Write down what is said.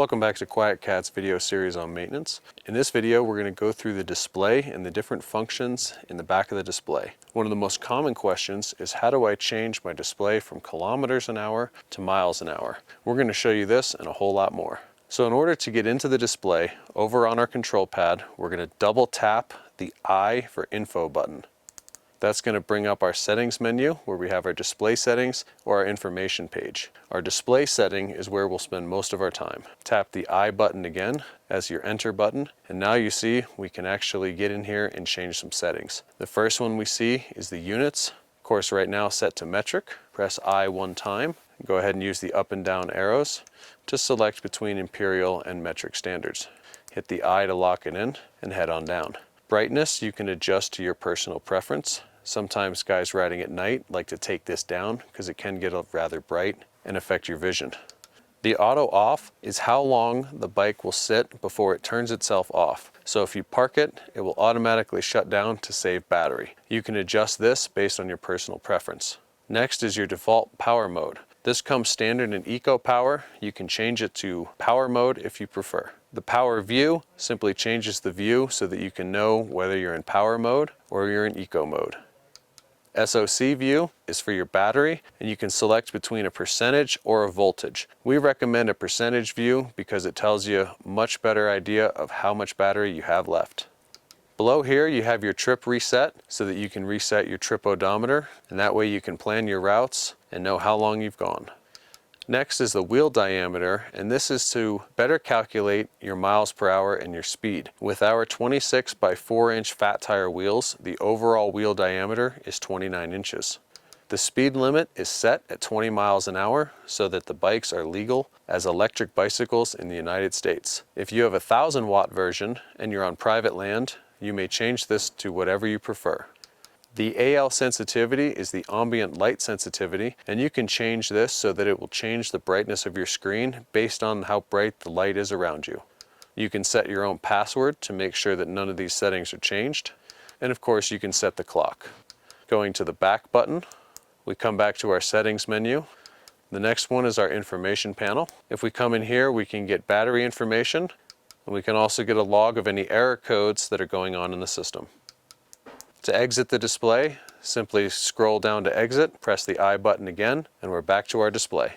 Welcome back to QuietKat's video series on maintenance. In this video, we're going to go through the display and the different functions in the back of the display. One of the most common questions is, how do I change my display from kilometers an hour to miles an hour? We're going to show you this and a whole lot more. So in order to get into the display, over on our control pad, we're going to double tap the I for info button. That's going to bring up our settings menu where we have our display settings or our information page. Our display setting is where we'll spend most of our time. Tap the I button again as your enter button, and now you see we can actually get in here and change some settings. The first one we see is the units. Of course, right now set to metric. Press I one time. Go ahead and use the up and down arrows to select between imperial and metric standards. Hit the I to lock it in and head on down. Brightness you can adjust to your personal preference. Sometimes guys riding at night like to take this down because it can get rather bright and affect your vision. The auto off is how long the bike will sit before it turns itself off. So if you park it, it will automatically shut down to save battery. You can adjust this based on your personal preference. Next is your default power mode. This comes standard in Eco Power. You can change it to power mode if you prefer. The power view simply changes the view so that you can know whether you're in power mode or you're in eco mode. SOC view is for your battery, and you can select between a percentage or a voltage. We recommend a percentage view because it tells you a much better idea of how much battery you have left. Below here you have your trip reset so that you can reset your trip odometer, and that way you can plan your routes and know how long you've gone. Next is the wheel diameter, and this is to better calculate your miles per hour and your speed. With our 26 by 4 inch fat tire wheels, the overall wheel diameter is 29 inches. The speed limit is set at 20 miles an hour so that the bikes are legal as electric bicycles in the United States. If you have a 1000-watt version and you're on private land, you may change this to whatever you prefer. The AL sensitivity is the ambient light sensitivity, and you can change this so that it will change the brightness of your screen based on how bright the light is around you. You can set your own password to make sure that none of these settings are changed, and of course you can set the clock. Going to the back button, we come back to our settings menu. The next one is our information panel. If we come in here, we can get battery information, and we can also get a log of any error codes that are going on in the system. To exit the display, simply scroll down to exit, press the I button again, and we're back to our display.